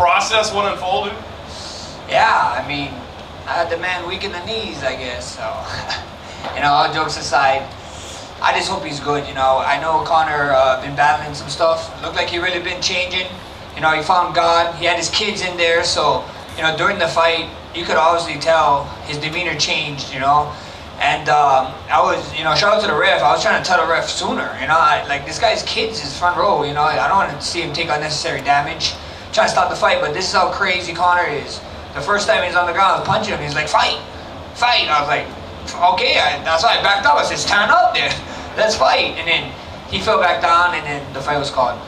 process what unfolded? Yeah, I mean, I had the man weak in the knees, I guess. So, all jokes aside, I just hope he's good. I know Conor been battling some stuff. Looked like he really been changing. He found God. He had his kids in there, so during the fight, you could obviously tell his demeanor changed. And I was, shout out to the ref. I was trying to tell the ref sooner. Like this guy's kids is front row. I don't want to see him take unnecessary damage. Trying to stop the fight, but this is how crazy Conor is. The first time he's on the ground, I was punching him. He's like, fight. I was like, okay. That's why I backed up. I said, stand up there. Let's fight. And then he fell back down, and then the fight was called.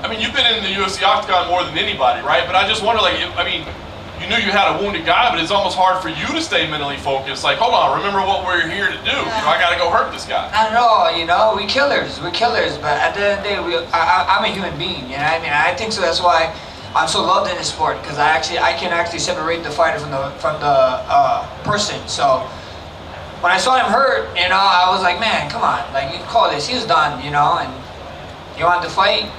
I mean, you've been in the UFC octagon more than anybody, right? But I just wonder, you knew you had a wounded guy, but it's almost hard for you to stay mentally focused. Like, hold on, remember what we're here to do. I got to go hurt this guy. Not at all, we killers. We're killers. But at the end of the day, I'm a human being, I think so. That's why I'm so loved in this sport, because I can actually separate the fighter from the person. So when I saw him hurt, I was like, man, come on, like, you call this. He was done, and he wanted to fight.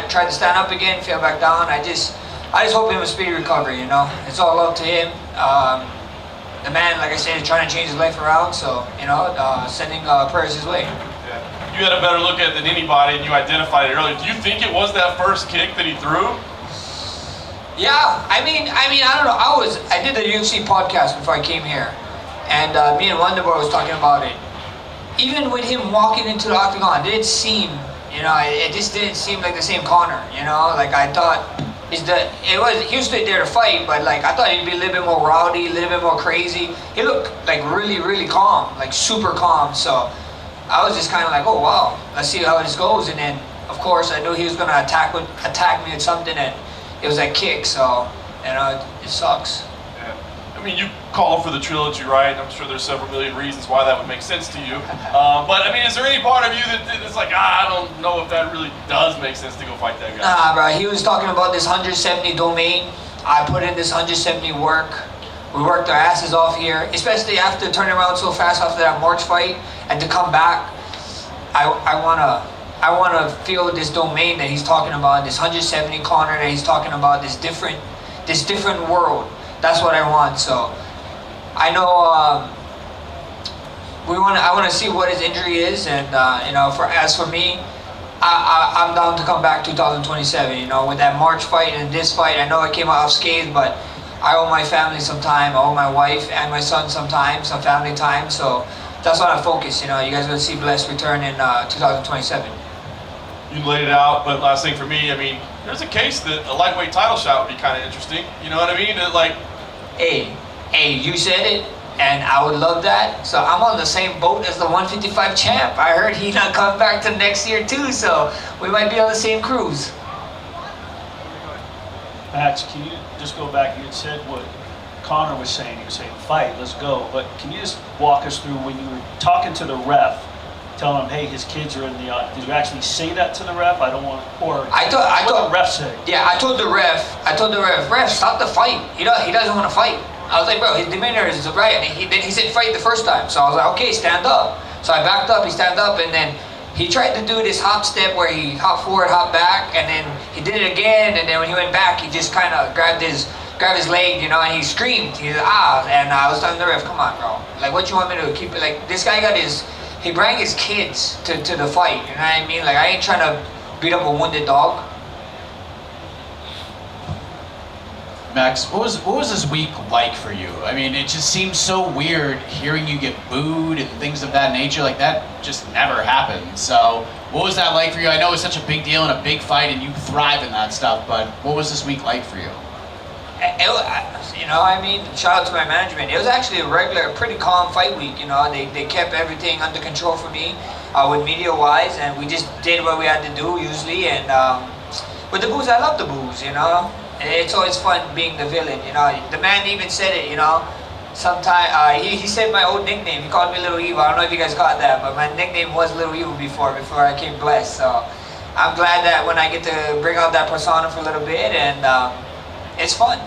Tried to stand up again, fell back down. I just hope him a speedy recovery. It's all love to him. The man, like I said, is trying to change his life around. So sending prayers his way. Yeah. You had a better look at it than anybody, and you identified it earlier. Do you think it was that first kick that he threw? Yeah, I mean, I don't know. I did the UFC podcast before I came here, and me and Wonderboy was talking about it. Even with him walking into the octagon, it didn't seem, it just didn't seem like the same Conor. Like I thought, he was there to fight, but like I thought he'd be a little bit more rowdy, a little bit more crazy. He looked like really, really calm, like super calm. So I was just kind of like, oh wow, let's see how this goes. And then, of course, I knew he was gonna attack me with something, and it was that kick, so, it sucks. Yeah. I mean, you called for the trilogy, right? I'm sure there's several million reasons why that would make sense to you. But, I mean, is there any part of you that's like, I don't know if that really does make sense to go fight that guy? Nah, bro. He was talking about this 170 domain. I put in this 170 work. We worked our asses off here, especially after turning around so fast after that March fight, and to come back. I want to feel this domain that he's talking about, this 170 Conor that he's talking about, this different world. That's what I want. So I know I want to see what his injury is, and as for me, I'm down to come back 2027. With that March fight and this fight, I know I came out unscathed, but I owe my family some time. I owe my wife and my son some family time. So that's what I focus. You guys will see Bless return in 2027. You laid it out, but last thing for me, I mean, there's a case that a lightweight title shot would be kind of interesting. You know what I mean? Hey, you said it, and I would love that. So I'm on the same boat as the 155 champ. I heard he not coming back to next year too, so we might be on the same cruise. Max, can you just go back? You had said what Conor was saying. He was saying, fight, let's go. But can you just walk us through when you were talking to the ref, telling him, hey, his kids are in the audience. Did you actually say that to the ref? I don't want, or I told the ref say? Yeah, I told the ref, ref, stop the fight. He doesn't want to fight. I was like, bro, his demeanor is right. And he said fight the first time. So I was like, okay, stand up. So I backed up, he stand up, and then he tried to do this hop step where he hop forward, hop back, and then he did it again, and then when he went back, he just kind of grabbed his leg, and he screamed. He said, and I was telling the ref, come on, bro. Like, what you want me to keep it? Like, this guy he brought his kids to the fight, you know what I mean? Like, I ain't trying to beat up a wounded dog. Max, what was this week like for you? I mean, it just seems so weird hearing you get booed and things of that nature. Like, that just never happened. So, what was that like for you? I know it's such a big deal and a big fight and you thrive in that stuff, but what was this week like for you? Shout out to my management. It was actually a pretty calm fight week. They kept everything under control for me with media-wise, and we just did what we had to do usually. And with the booze, I love the booze. It's always fun being the villain. The man even said it. Sometime he said my old nickname. He called me Little Evil. I don't know if you guys caught that, but my nickname was Little Evil before I came Blessed. So I'm glad that when I get to bring out that persona for a little bit, and it's fun.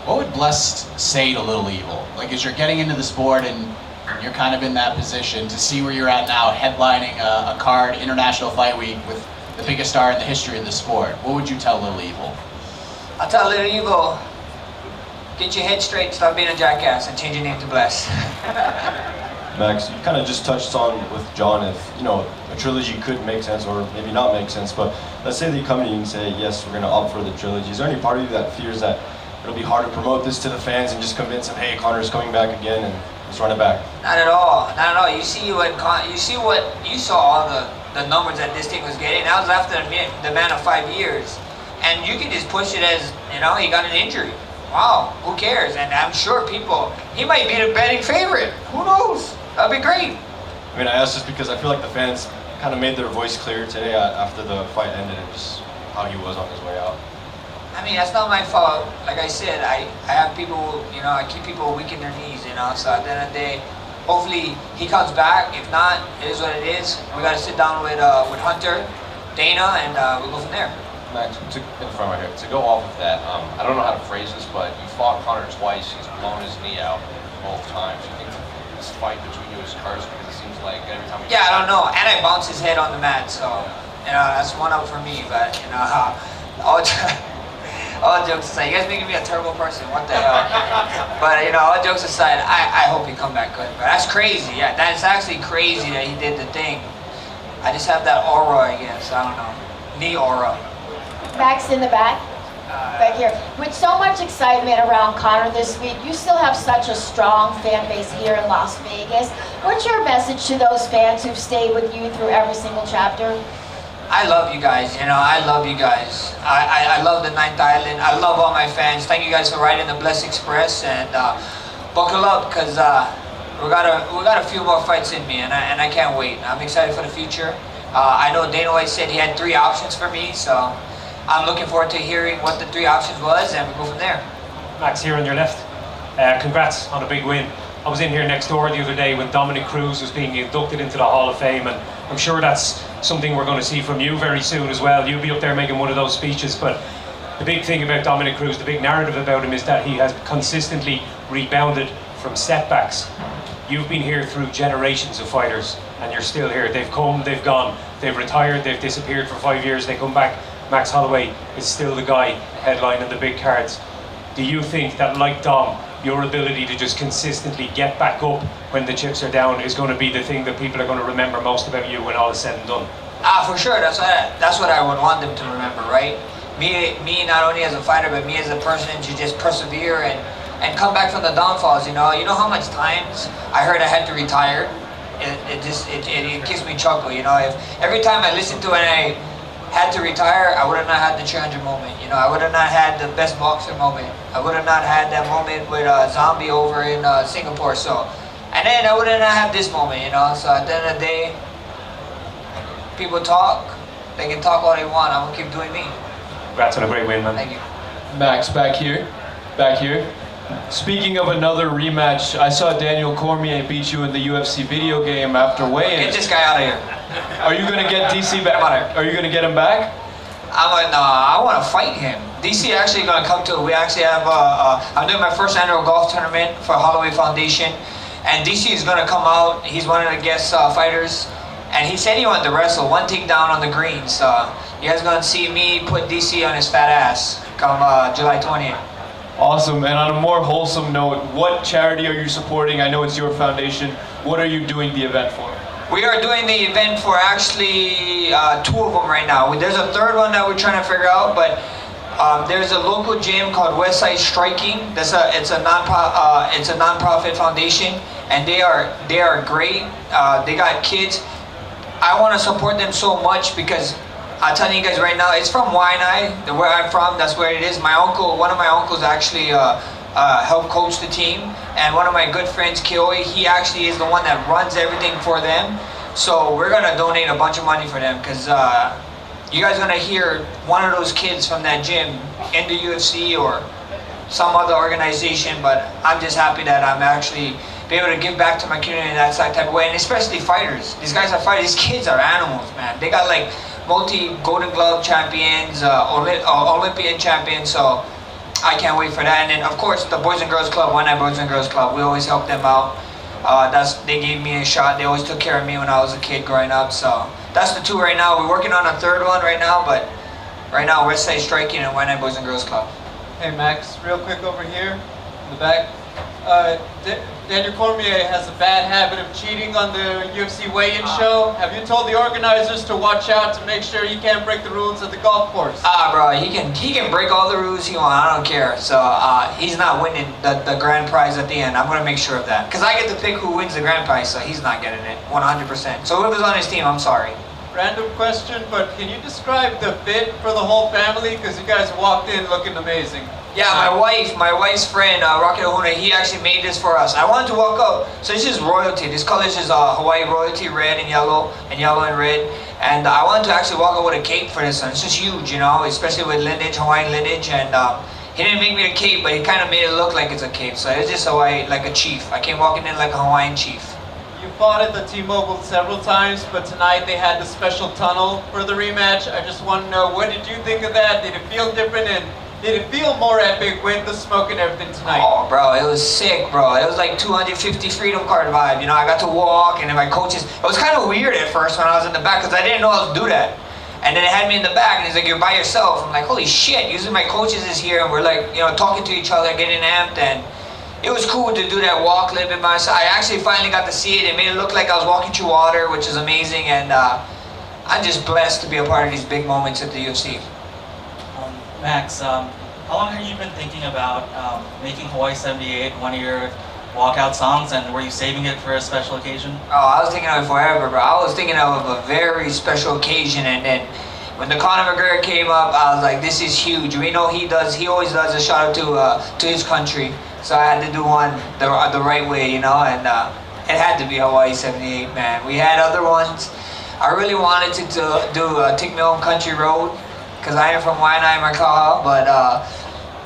What would Blessed say to Little Evil? Like, as you're getting into the sport and you're kind of in that position to see where you're at now, headlining a card, International Fight Week, with the biggest star in the history of the sport, what would you tell Little Evil? I'll tell Little Evo, get your head straight, stop being a jackass, and change your name to Bless. Max, you kind of just touched on with John if, a trilogy could make sense or maybe not make sense, but let's say they come to you and say, yes, we're going to opt for the trilogy. Is there any part of you that fears that it'll be hard to promote this to the fans and just convince them, hey, Conor's coming back again and let's run it back? Not at all, not at all. You saw all the numbers that this thing was getting. That was after the man of 5 years. And you can just push it as, he got an injury. Wow, who cares? And I'm sure he might be the betting favorite. Who knows? That'd be great. I mean, I asked this because I feel like the fans kind of made their voice clear today after the fight ended and just how he was on his way out. I mean, that's not my fault. Like I said, I have people, I keep people weak in their knees, so at the end of the day, hopefully he comes back. If not, it is what it is. We got to sit down with Hunter, Dana, and we'll go from there. Max, in front of my head, to go off of that, I don't know how to phrase this, but you fought Conor twice. He's blown his knee out both times. You think this fight between you is cursed because it seems like every time I don't know. And I bounced his head on the mat, so that's one up for me. But all jokes aside, you guys making me a terrible person. What the hell? But all jokes aside, I hope he come back good. But that's crazy. Yeah, that's actually crazy that he did the thing. I just have that aura, I guess. I don't know, knee aura. Max in the back here. With so much excitement around Conor this week, you still have such a strong fan base here in Las Vegas. What's your message to those fans who've stayed with you through every single chapter? I love you guys, I love you guys. I love the Ninth Island. I love all my fans. Thank you guys for riding the Bless Express, and buckle up, because we got a few more fights in me, and I can't wait. I'm excited for the future. I know Dana White said he had 3 options for me, so I'm looking forward to hearing what the 3 options was, and we go from there. Max, here on your left. Congrats on a big win. I was in here next door the other day when Dominic Cruz was being inducted into the Hall of Fame, and I'm sure that's something we're going to see from you very soon as well. You'll be up there making one of those speeches, but the big thing about Dominic Cruz, the big narrative about him, is that he has consistently rebounded from setbacks. You've been here through generations of fighters, and you're still here. They've come, they've gone, they've retired, they've disappeared for 5 years, they come back. Max Holloway is still the guy headlining the big cards. Do you think that, like Dom, your ability to just consistently get back up when the chips are down is going to be the thing that people are going to remember most about you when all is said and done? For sure. That's what I would want them to remember, right? Me not only as a fighter, but me as a person to just persevere and come back from the downfalls. You know how much times I heard I had to retire. It gives me chuckle. If every time I listen to when I had to retire, I would have not had the 300 moment. I would have not had the best boxer moment. I would have not had that moment with Zombie over in Singapore. So, and then I would have not had this moment. So at the end of the day, people talk. They can talk all they want. I'm gonna keep doing me. Congrats on a great win, man. Thank you. Max, back here. Speaking of another rematch, I saw Daniel Cormier beat you in the UFC video game after weigh-in. Get this guy out of here. Are you gonna get DC back? Are you gonna get him back? I want to fight him. DC actually gonna come to. We actually have. I'm doing my first annual golf tournament for Holloway Foundation, and DC is gonna come out. He's one of the guest fighters, and he said he wanted to wrestle one takedown on the green. So you guys gonna see me put DC on his fat ass come July 20th. Awesome. And on a more wholesome note, what charity are you supporting? I know it's your foundation. What are you doing the event for? We are doing the event for actually 2 of them right now. There's a 3rd one that we're trying to figure out, but there's a local gym called Westside Striking. It's a non-profit foundation, and they are great. They got kids. I want to support them so much because I'm telling you guys right now, it's from Waianae, where I'm from. That's where it is. One of my uncles actually helped coach the team, and one of my good friends, Kioi, he actually is the one that runs everything for them. So we're gonna donate a bunch of money for them because you guys are gonna hear one of those kids from that gym in the UFC or some other organization. But I'm just happy that I'm actually be able to give back to my community in that type of way, and especially fighters. These guys are fighters. These kids are animals, man. They got like multi-Golden Glove champions, Olympian champions, so I can't wait for that. And then, of course, the Boys and Girls Club, One Night Boys and Girls Club, we always help them out. They gave me a shot. They always took care of me when I was a kid growing up, so that's the 2 right now. We're working on a 3rd one right now, but right now, Westside Striking and One Night Boys and Girls Club. Hey Max, real quick over here in the back. Daniel Cormier has a bad habit of cheating on the UFC weigh-in show. Have you told the organizers to watch out to make sure he can't break the rules at the golf course? Bro, he can break all the rules he wants. I don't care. So he's not winning the grand prize at the end. I'm gonna make sure of that, because I get to pick who wins the grand prize, so he's not getting it 100%. So whoever's on his team, I'm sorry. Random question, but can you describe the fit for the whole family? Because you guys walked in looking amazing. Yeah, my wife's friend, Rocky Ohuna, he actually made this for us. I wanted to walk up. So this is royalty. This color is Hawaii royalty, red and yellow and red. And I wanted to actually walk up with a cape for this one. It's just huge, you know, especially with lineage, Hawaiian lineage. And he didn't make me a cape, but he kind of made it look like it's a cape. So it's just Hawaii, like a chief. I came walking in like a Hawaiian chief. You fought at the T-Mobile several times, but tonight they had the special tunnel for the rematch. I just want to know, what did you think of that? Did it feel different, and did it feel more epic with the smoke and everything tonight? Oh, bro, it was sick, bro. It was like 250 Freedom Card vibe. You know, I got to walk, and then my coaches. It was kind of weird at first when I was in the back, because I didn't know how to do that. And then they had me in the back, and he's like, "You're by yourself." I'm like, "Holy shit!" Usually my coaches is here, and we're like, you know, talking to each other, getting amped, and it was cool to do that walk a little bit by myself. I actually finally got to see it. It made it look like I was walking through water, which is amazing, and I'm just blessed to be a part of these big moments at the UFC. Max, how long have you been thinking about making Hawaii 78 one of your walkout songs, and were you saving it for a special occasion? Oh, I was thinking of it forever, bro. I was thinking of a very special occasion, and then when the Conor McGregor came up, I was like, this is huge. We know he always does a shout out to his country, so I had to do one the right way, you know, and it had to be Hawaii 78, man. We had other ones. I really wanted to do Take Me Home Country Road, because I am from Waianae, Makaha, but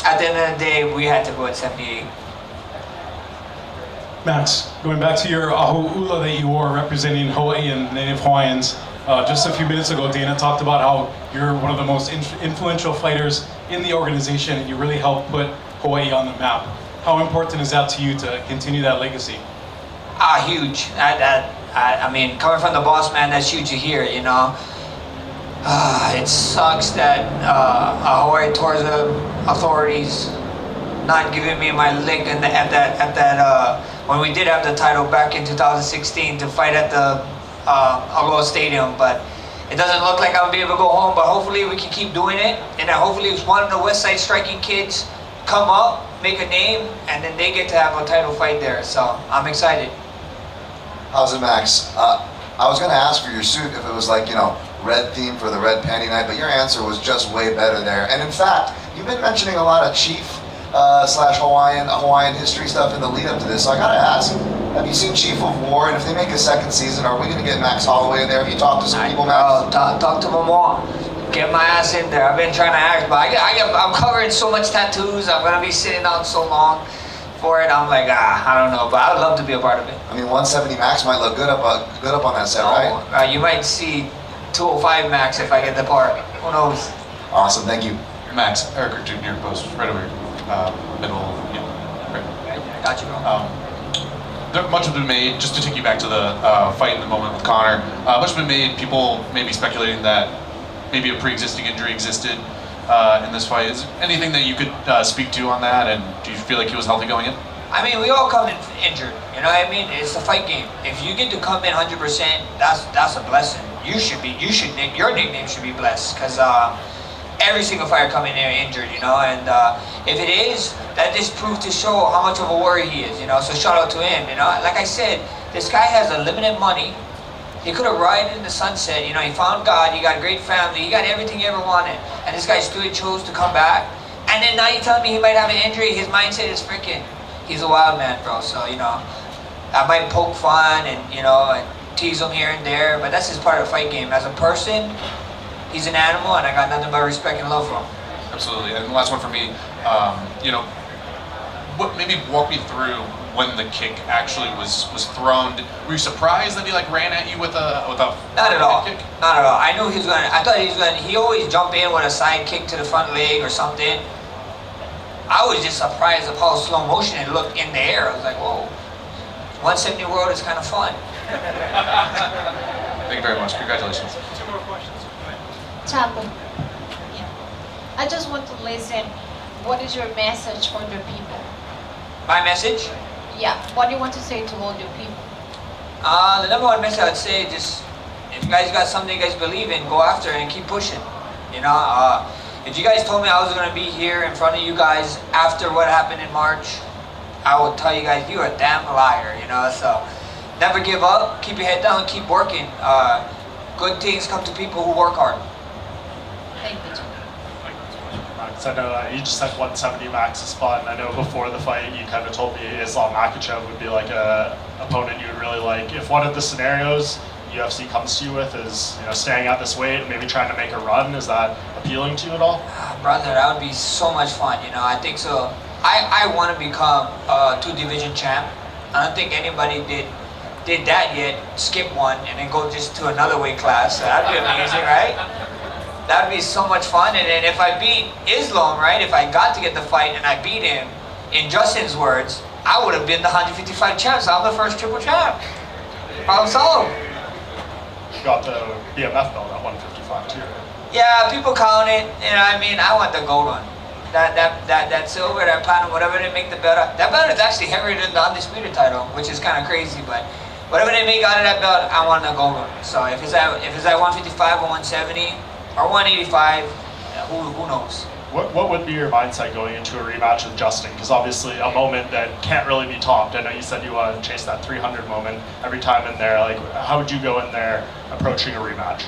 at the end of the day, we had to go at 78. Max, going back to your ahu ula that you wore representing Hawaii and Native Hawaiians, just a few minutes ago, Dana talked about how you're one of the most influential fighters in the organization, and you really helped put Hawaii on the map. How important is that to you to continue that legacy? Huge. I mean, coming from the boss man, that's huge to hear, you know. It sucks that Hawaii tourism authorities not giving me my lick at that when we did have the title back in 2016 to fight at the Aloha Stadium, but it doesn't look like I'll be able to go home. But hopefully we can keep doing it, and hopefully one of the West Side Striking kids come up, make a name, and then they get to have a title fight there. So I'm excited. How's it, Max? I was going to ask for your suit if it was like, you know, red theme for the red panty night, but your answer was just way better there. And in fact, you've been mentioning a lot of chief slash Hawaiian history stuff in the lead up to this. So I gotta ask, have you seen Chief of War? And if they make a second season, are we gonna get Max Holloway in there? Have you talked to some people, Max? Talk to them more. Get my ass in there. I've been trying to act, but I'm covering so much tattoos. I'm gonna be sitting down so long for it. I'm like, I don't know, but I would love to be a part of it. I mean, 170 Max might look good up on that set, right? You might see 205 Max if I get the part. Who knows? Awesome, thank you. Max, Eric Jr. post right over here. Middle, right. Got you, bro. Much has been made, just to take you back to the fight in the moment with Conor, much has been made, people maybe speculating that maybe a pre-existing injury existed in this fight. Is there anything that you could speak to on that, and do you feel like he was healthy going in? I mean, we all come in injured, you know what I mean? It's a fight game. If you get to come in 100%, that's a blessing. Your nickname should be blessed, because every single fighter coming in there injured, you know, and if it is, that just proves to show how much of a warrior he is, you know, so shout out to him, you know. Like I said, this guy has unlimited money. He could have ridden in the sunset, you know, he found God, he got a great family, he got everything he ever wanted, and this guy still chose to come back, and then now you're telling me he might have an injury. His mindset is freaking, he's a wild man, bro, so, you know, I might poke fun and, you know, and tease him here and there, but that's just part of the fight game. As a person, he's an animal, and I got nothing but respect and love for him. Absolutely. And the last one for me, you know, maybe walk me through when the kick actually was thrown. Were you surprised that he like ran at you with a Not at all. kick? Not at all. I knew he was gonna. I thought he was gonna. He always jump in with a side kick to the front leg or something. I was just surprised of how slow motion it looked in the air. I was like, whoa. 170 world is kind of fun. Thank you very much. Congratulations. Two more questions. Chapo. Yeah. I just want to listen what is your message for the people? My message? Yeah, what do you want to say to all the people? The number one message I would say, just if you guys got something you guys believe in, go after it and keep pushing. You know, if you guys told me I was gonna be here in front of you guys after what happened in March, I would tell you guys you're a damn liar. You know, so never give up. Keep your head down. Keep working. Good things come to people who work hard. Thank you. Max, I know you just said 170 Max is fun. I know before the fight you kind of told me Islam Makhachev would be like a opponent you would really like. If one of the scenarios UFC comes to you with is, you know, staying at this weight and maybe trying to make a run, is that appealing to you at all? Brother, that would be so much fun. You know, I think so. I want to become a 2-division champ. I don't think anybody did that yet. Skip one and then go just to another weight class. That'd be amazing, right? That'd be so much fun. And then if I beat Islam, right? If I got to get the fight and I beat him, in Justin's words, I would have been the 155 champ. So I'm the first triple champ. Problem solved. You got the BMF belt at 155 too. Yeah, people count it. You know, I mean, I want the gold one. That silver, that platinum, whatever they make the belt. That belt is actually heavier than the undisputed title, which is kind of crazy. But whatever they make out of that belt, I want the gold one. So if it's at 155 or 170 or 185, who knows? What would be your mindset going into a rematch with Justin? Because obviously a moment that can't really be topped. I know you said you want to chase that 300 moment every time in there. Like, how would you go in there approaching a rematch?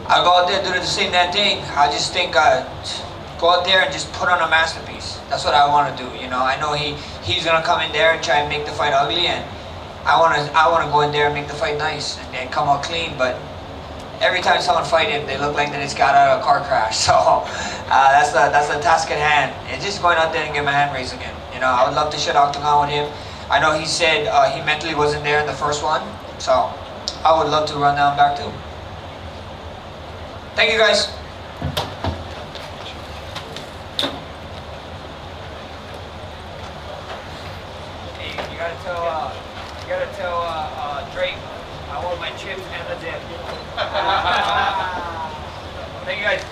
I'll go out there, do the same damn thing. I just think go out there and just put on a masterpiece. That's what I want to do. You know, I know he's gonna come in there and try and make the fight ugly, and I wanna go in there and make the fight nice and come out clean. But every time someone fight him, they look like they just got out of a car crash. So that's the task at hand. It's just going out there and get my hand raised again. You know, I would love to share octagon with him. I know he said he mentally wasn't there in the first one, so I would love to run down back too. Thank you, guys. Hey, you gotta tell Drake I want my chips and the dip. Thank you, guys.